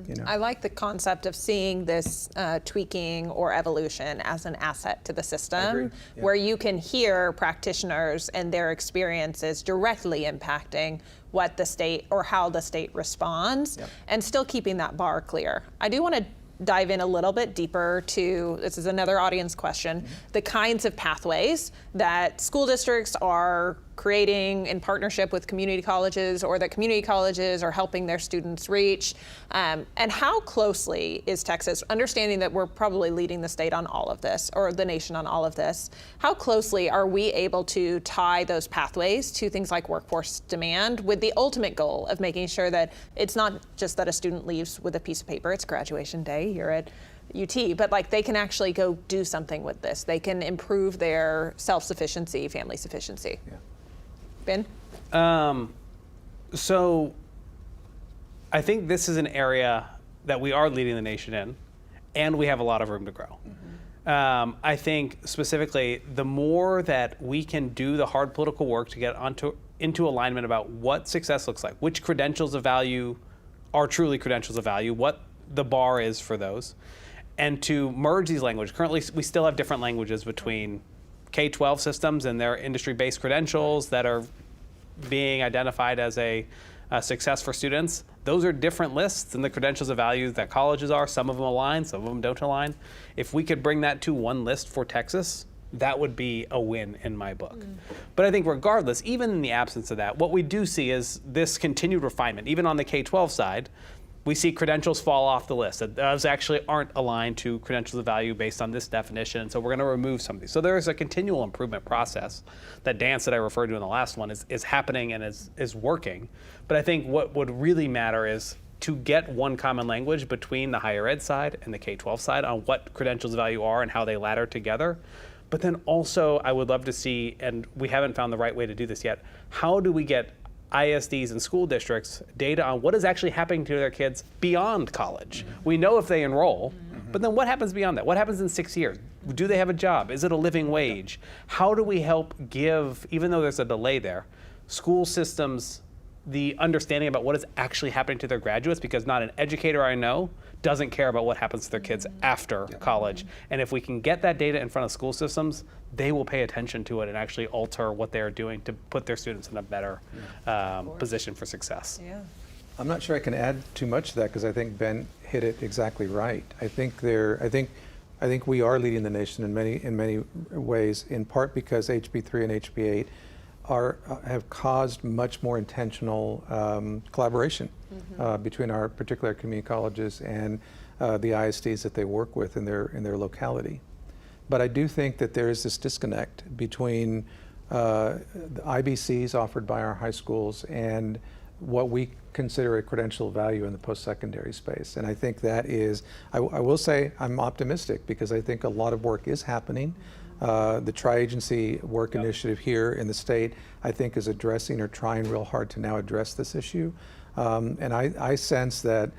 You know? I like the concept of seeing this tweaking or evolution as an asset to the system, Yeah. where you can hear practitioners and their experiences directly impacting what the state or how the state responds, Yep. and still keeping that bar clear. I do want to dive in a little bit deeper to, this is another audience question, the kinds of pathways that school districts are creating in partnership with community colleges, or that community colleges are helping their students reach, and how closely is Texas, understanding that we're probably leading the state on all of this, or the nation on all of this, how closely are we able to tie those pathways to things like workforce demand, with the ultimate goal of making sure that it's not just that a student leaves with a piece of paper, it's graduation day here at UT, but like they can actually go do something with this. They can improve their self-sufficiency, family sufficiency. Yeah. Ben? So I think this is an area that we are leading the nation in, and we have a lot of room to grow. I think specifically, the more that we can do the hard political work to get into alignment about what success looks like, which credentials of value are truly credentials of value, what the bar is for those, and to merge these languages. Currently, we still have different languages between K-12 systems and their industry-based credentials that are being identified as a success for students. Those are different lists than the credentials of value that colleges are. Some of them align, some of them don't align. If we could bring that to one list for Texas, that would be a win in my book. But I think regardless, even in the absence of that, what we do see is this continued refinement. Even on the K-12 side, we see credentials fall off the list. Those actually aren't aligned to credentials of value based on this definition, so we're going to remove some of these. So there is a continual improvement process. That dance that I referred to in the last one is happening and is working. But I think what would really matter is to get one common language between the higher ed side and the K-12 side on what credentials of value are and how they ladder together. But then also, I would love to see, and we haven't found the right way to do this yet, how do we get ISDs and school districts data on what is actually happening to their kids beyond college? We know if they enroll, but then what happens beyond that? What happens in 6 years? Do they have a job? Is it a living wage? How do we help give, even though there's a delay there, school systems the understanding about what is actually happening to their graduates? Because not an educator I know doesn't care about what happens to their kids after college. And if we can get that data in front of school systems, they will pay attention to it and actually alter what they're doing to put their students in a better position for success. Yeah. I'm not sure I can add too much to that because I think Ben hit it exactly right. I think we are leading the nation in many ways, in part because HB3 and HB8 have caused much more intentional collaboration between our particular community colleges and the ISDs that they work with in their locality. But I do think that there is this disconnect between the IBCs offered by our high schools and what we consider a credential value in the post-secondary space. And I think that is, I will say I'm optimistic because I think a lot of work is happening. The tri-agency work initiative here in the state, I think, is addressing or trying real hard to now address this issue. And I sense that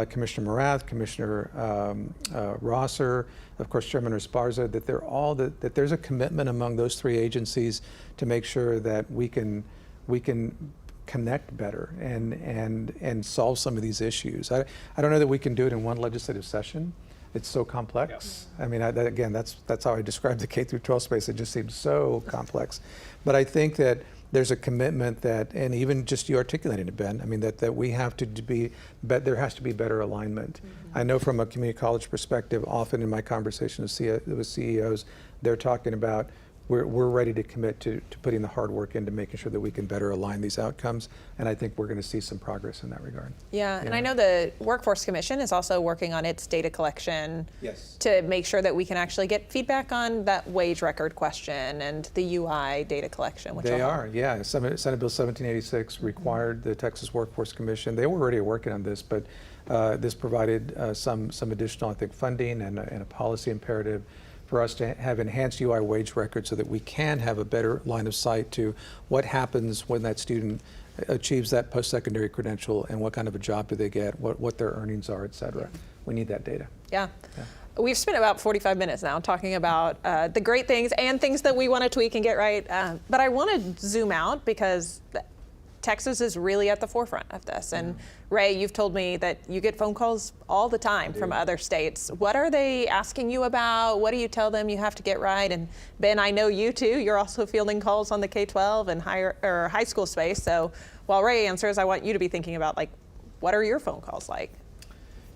Commissioner Morath, Commissioner Rosser, of course Chairman Esparza, that they're all that there's a commitment among those three agencies to make sure that we can connect better and solve some of these issues. I don't know that we can do it in one legislative session. It's so complex. I mean, again, that's how I describe the K through 12 space. It just seems so complex. But I think that there's a commitment that, and even just you articulating it, Ben, I mean, that we have to be, there has to be better alignment. I know from a community college perspective, often in my conversations with CEOs, they're talking about we're ready to commit to putting the hard work into making sure that we can better align these outcomes, and I think we're going to see some progress in that regard. Yeah, and I know the Workforce Commission is also working on its data collection to make sure that we can actually get feedback on that wage record question and the UI data collection. Which They are, yeah. Senate Bill 1786 required the Texas Workforce Commission. They were already working on this, but this provided some additional, I think, funding and a policy imperative for us to have enhanced UI wage records so that we can have a better line of sight to what happens when that student achieves that post-secondary credential and what kind of a job do they get, what their earnings are, et cetera. We need that data. Yeah. We've spent about 45 minutes now talking about the great things and things that we want to tweak and get right. But I want to zoom out because Texas is really at the forefront of this. And Ray, you've told me that you get phone calls all the time from other states. What are they asking you about? What do you tell them you have to get right? And Ben, I know you too. You're also fielding calls on the K-12 and high school space. So while Ray answers, I want you to be thinking about, like, what are your phone calls like?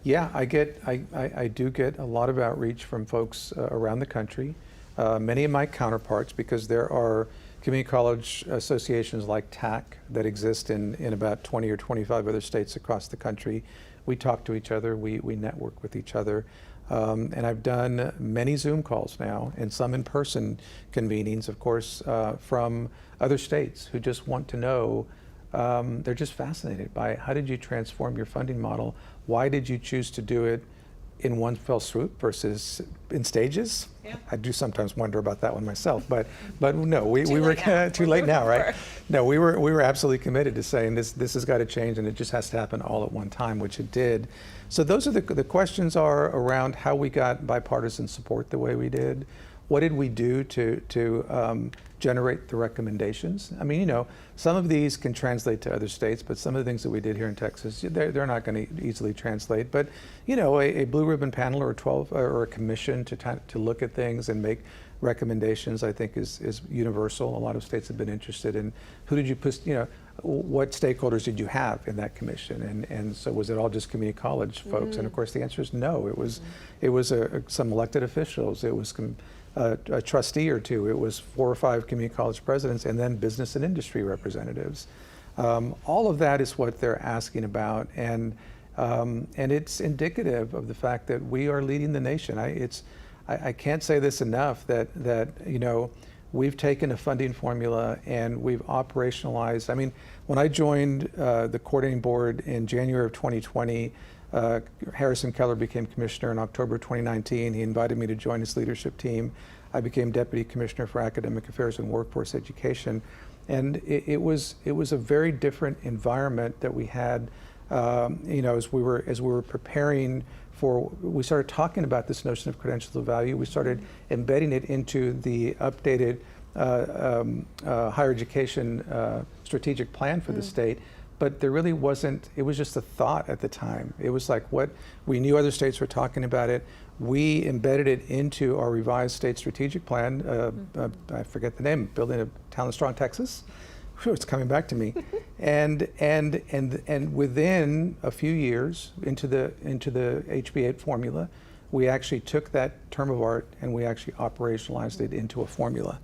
Yeah, I do get a lot of outreach from folks around the country. Many of my counterparts, because there are community college associations like TAC that exist in about 20 or 25 other states across the country. We talk to each other, we network with each other. And I've done many Zoom calls now and some in-person convenings, of course, from other states who just want to know, they're just fascinated by how did you transform your funding model? Why did you choose to do it in one fell swoop versus in stages? Yeah. I do sometimes wonder about that one myself, but no, we were too late now, right? No, we were absolutely committed to saying this has got to change, and it just has to happen all at one time, which it did. So those are the questions are around how we got bipartisan support the way we did. What did we do to generate the recommendations? I mean, you know, some of these can translate to other states, but some of the things that we did here in Texas, they're not going to easily translate. But you know, a blue ribbon panel or a commission to look at things and make recommendations, I think is universal. A lot of states have been interested in who did you put, you know, what stakeholders did you have in that commission, and so was it all just community college folks? And of course the answer is no. It was some elected officials. It was a trustee or two. It was 4 or 5 community college presidents, and then business and industry representatives. All of that is what they're asking about, and it's indicative of the fact that we are leading the nation. I can't say this enough that you know, we've taken a funding formula and we've operationalized. I mean, when I joined the coordinating board in January of 2020, Harrison Keller became commissioner in October 2019. He invited me to join his leadership team. I became deputy commissioner for academic affairs and workforce education, and it was a very different environment that we had. You know, as we were preparing for, we started talking about this notion of credentials of value. We started embedding it into the updated higher education strategic plan for the state. But there really wasn't, it was just a thought at the time. It was like what we knew other states were talking about it. We embedded it into our revised state strategic plan. I forget the name, Building a Talent Strong Texas. Whew, it's coming back to me. and within a few years into the HB8 formula, we actually took that term of art and we actually operationalized it into a formula.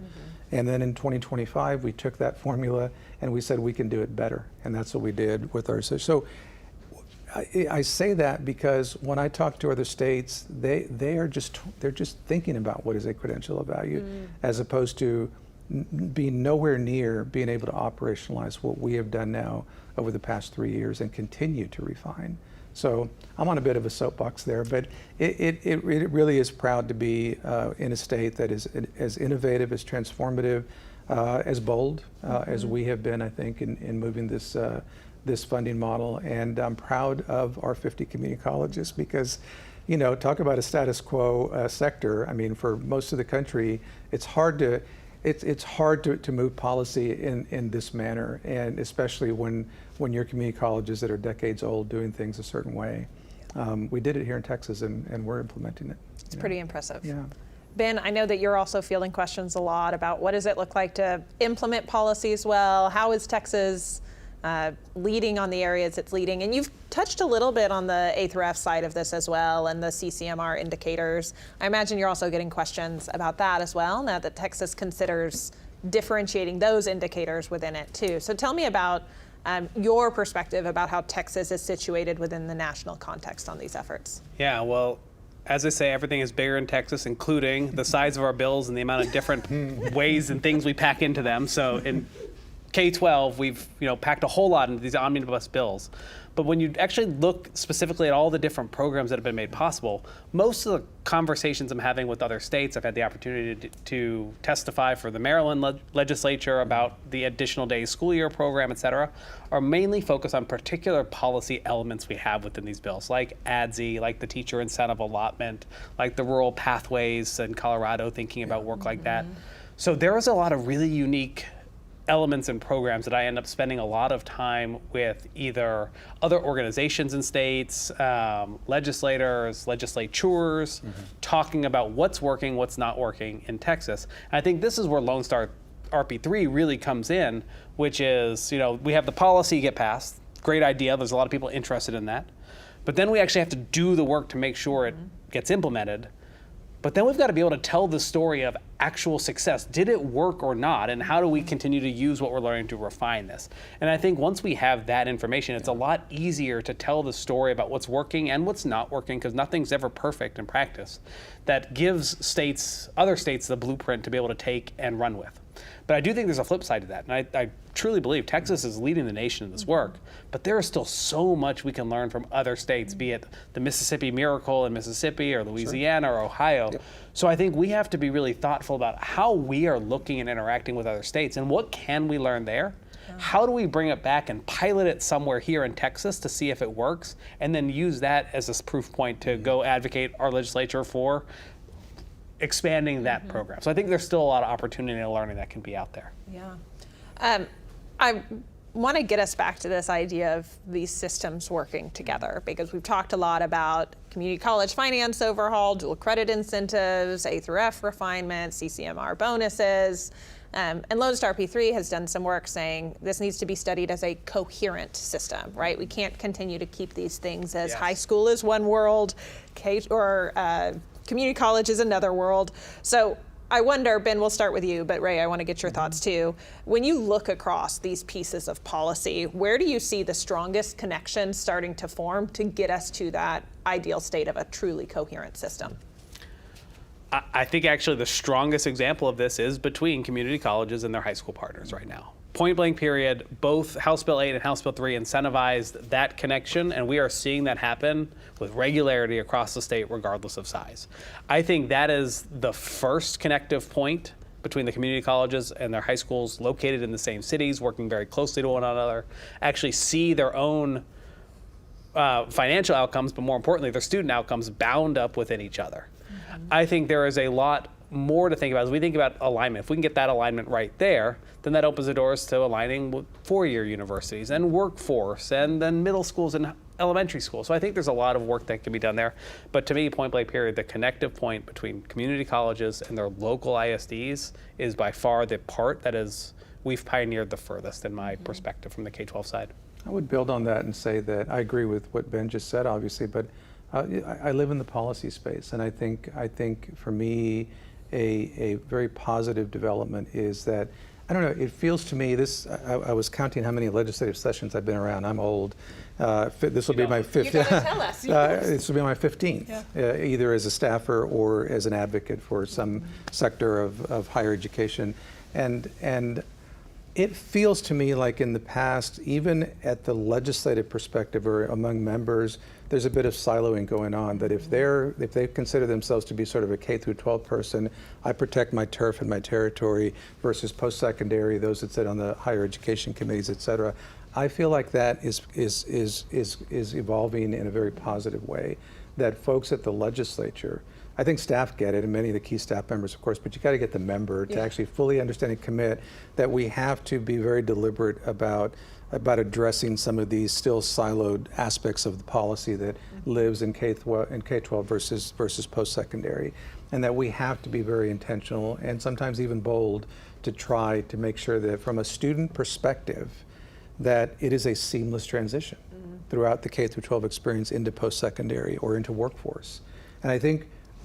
And then in 2025, we took that formula and we said we can do it better. And that's what we did with our, so I say that because when I talk to other states, they're just thinking about what is a credential of value, as opposed to be nowhere near being able to operationalize what we have done now over the past 3 years and continue to refine. So I'm on a bit of a soapbox there, but it really is proud to be in a state that is as innovative, as transformative, as bold as we have been, I think, in moving this funding model. And I'm proud of our 50 community colleges because, you know, talk about a status quo sector. I mean, for most of the country, it's hard to move policy in this manner, and especially when you're community colleges that are decades old doing things a certain way. We did it here in Texas, and we're implementing it. It's pretty impressive. Yeah. Ben, I know that you're also fielding questions a lot about what does it look like to implement policies well? How is Texas leading on the areas it's leading? And you've touched a little bit on the A through F side of this as well, and the CCMR indicators. I imagine you're also getting questions about that as well, now that Texas considers differentiating those indicators within it too. So tell me about your perspective about how Texas is situated within the national context on these efforts. Yeah, well, as I say, everything is bigger in Texas, including the size of our bills and the amount of different ways and things we pack into them. So in K-12, we've packed a whole lot into these omnibus bills. But when you actually look specifically at all the different programs that have been made possible, most of the conversations I'm having with other states, I've had the opportunity to testify for the Maryland legislature about the additional days school year program, et cetera, are mainly focused on particular policy elements we have within these bills, like ADSE, like the teacher incentive allotment, like the rural pathways in Colorado, thinking about work like that. So there is a lot of really unique elements and programs that I end up spending a lot of time with either other organizations in states, legislators, legislatures, talking about what's working, what's not working in Texas. And I think this is where LONESTARP3 really comes in, which is, we have the policy get passed, great idea, there's a lot of people interested in that, but then we actually have to do the work to make sure it gets implemented. But then we've got to be able to tell the story of actual success. Did it work or not? And how do we continue to use what we're learning to refine this? And I think once we have that information, it's a lot easier to tell the story about what's working and what's not working, because nothing's ever perfect in practice. That gives other states the blueprint to be able to take and run with. But I do think there's a flip side to that. And I truly believe Texas is leading the nation in this work, but there is still so much we can learn from other states, be it the Mississippi Miracle in Mississippi or Louisiana or Ohio. Yep. So I think we have to be really thoughtful about how we are looking and interacting with other states and what can we learn there. How do we bring it back and pilot it somewhere here in Texas to see if it works, and then use that as a proof point to go advocate our legislature for expanding that program. So I think there's still a lot of opportunity and learning that can be out there. Yeah. I want to get us back to this idea of these systems working together, because we've talked a lot about community college finance overhaul, dual credit incentives, A through F refinement, CCMR bonuses. And LONESTARP3 has done some work saying this needs to be studied as a coherent system, right? We can't continue to keep these things as high school is one world, community college is another world. So I wonder, Ben, we'll start with you, but Ray, I want to get your thoughts too. When you look across these pieces of policy, where do you see the strongest connections starting to form to get us to that ideal state of a truly coherent system? I think actually the strongest example of this is between community colleges and their high school partners right now. Point blank period, both House Bill 8 and House Bill 3 incentivized that connection, and we are seeing that happen with regularity across the state regardless of size. I think that is the first connective point between the community colleges and their high schools located in the same cities, working very closely to one another, actually see their own financial outcomes, but more importantly, their student outcomes bound up within each other. I think there is a lot more to think about as we think about alignment. If we can get that alignment right there, then that opens the doors to aligning with four-year universities and workforce and then middle schools and elementary schools. So I think there's a lot of work that can be done there. But to me, point blank period, the connective point between community colleges and their local ISDs is by far the part that we've pioneered the furthest in my perspective from the K-12 side. I would build on that and say that I agree with what Ben just said, obviously, but I live in the policy space, and I think for me, a very positive development is that, I don't know, it feels to me, I was counting how many legislative sessions I've been around. I'm old. This will be my 15th. You gotta tell us. This will be my 15th, either as a staffer or as an advocate for some sector of higher education. And it feels to me like in the past, even at the legislative perspective or among members, there's a bit of siloing going on, that if they consider themselves to be sort of a K through 12 person, I protect my turf and my territory, versus post-secondary, those that sit on the higher education committees, et cetera. I feel like that is evolving in a very positive way, that folks at the legislature, I think staff get it, and many of the key staff members, of course, but you got to get the member to actually fully understand and commit that we have to be very deliberate about addressing some of these still siloed aspects of the policy that lives in K-12 versus post-secondary, and that we have to be very intentional and sometimes even bold to try to make sure that from a student perspective that it is a seamless transition throughout the K through 12 experience into post-secondary or into workforce. And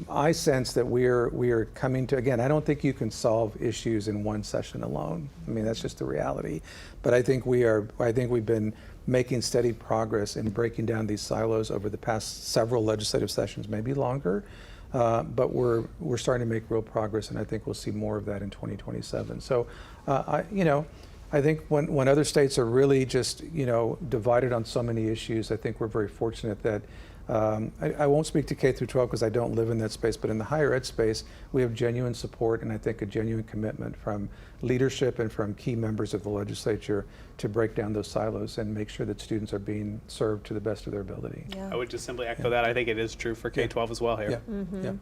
I sense that we are coming to, again, I don't think you can solve issues in one session alone. I mean, that's just the reality. But I think we've been making steady progress in breaking down these silos over the past several legislative sessions, maybe longer. But we're starting to make real progress, and I think we'll see more of that in 2027. So, I think when other states are really just, divided on so many issues, I think we're very fortunate that I won't speak to K through 12 because I don't live in that space, but in the higher ed space, we have genuine support and I think a genuine commitment from leadership and from key members of the legislature to break down those silos and make sure that students are being served to the best of their ability. I would just simply echo that. I think it is true for K-12 as well here. Yeah.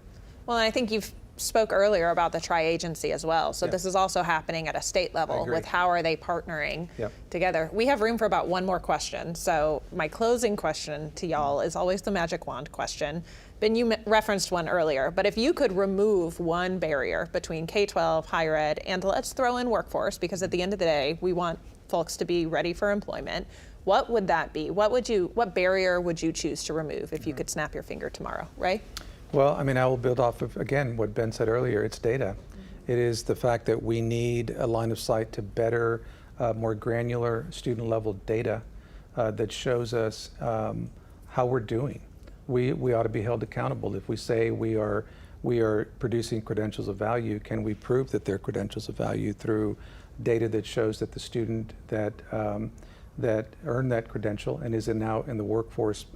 Well, and I think you've spoke earlier about the tri-agency as well. So this is also happening at a state level with how are they partnering together. We have room for about one more question. So my closing question to y'all is always the magic wand question. Ben, you referenced one earlier, but if you could remove one barrier between K-12, higher ed, and let's throw in workforce, because at the end of the day, we want folks to be ready for employment, what would that be? What barrier would you choose to remove if you could snap your finger tomorrow, Ray? Well, I mean, I will build off of, again, what Ben said earlier. It's data. It is the fact that we need a line of sight to better, more granular student level data that shows us how we're doing. We ought to be held accountable. If we say we are producing credentials of value, can we prove that they're credentials of value through data that shows that the student that earned that credential and is now in the workforce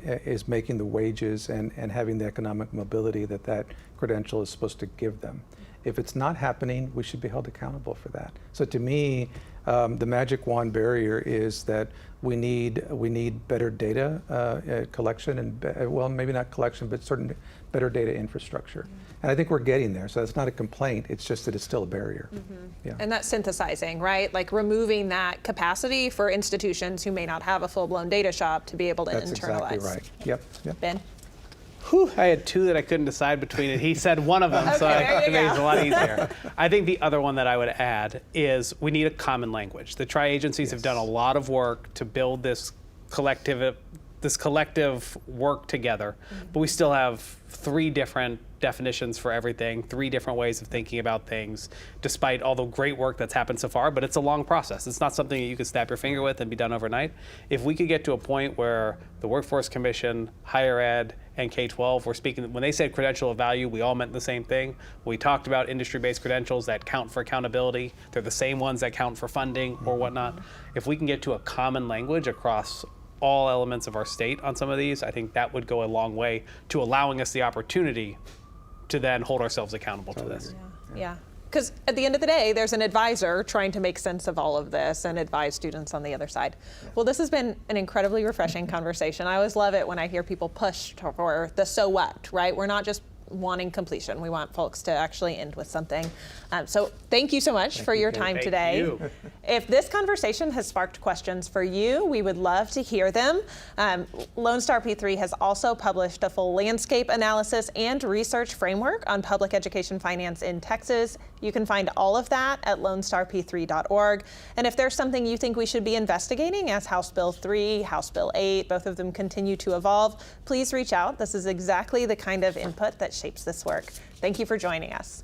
is making the wages and having the economic mobility that credential is supposed to give them. If it's not happening, we should be held accountable for that. So to me, the magic wand barrier is that we need better data collection and well, maybe not collection, but certain better data infrastructure. And I think we're getting there. So that's not a complaint. It's just that it's still a barrier. Yeah. And that's synthesizing, right? Like removing that capacity for institutions who may not have a full-blown data shop to be able to That's internalize. exactly right. Yep. Ben? Whew, I had two that I couldn't decide between, and he said one of them, so it made it a lot easier. I think the other one that I would add is we need a common language. The tri-agencies have done a lot of work to build this collective work together, but we still have three different definitions for everything, three different ways of thinking about things, despite all the great work that's happened so far, but it's a long process. It's not something that you can snap your finger with and be done overnight. If we could get to a point where the Workforce Commission, higher ed, and K-12 were speaking, when they said credential of value, we all meant the same thing. We talked about industry-based credentials that count for accountability. They're the same ones that count for funding or whatnot. If we can get to a common language across all elements of our state on some of these, I think that would go a long way to allowing us the opportunity to then hold ourselves accountable to this. Yeah. Because at the end of the day, there's an advisor trying to make sense of all of this and advise students on the other side. Well, this has been an incredibly refreshing conversation. I always love it when I hear people push for the so what, right? We're not just wanting completion. We want folks to actually end with something. So thank you so much for your time today. You. If this conversation has sparked questions for you, we would love to hear them. LONESTARP3 has also published a full landscape analysis and research framework on public education finance in Texas. You can find all of that at LONESTARP3.org. And if there's something you think we should be investigating as House Bill 3, House Bill 8, both of them continue to evolve, please reach out. This is exactly the kind of input that shapes this work. Thank you for joining us.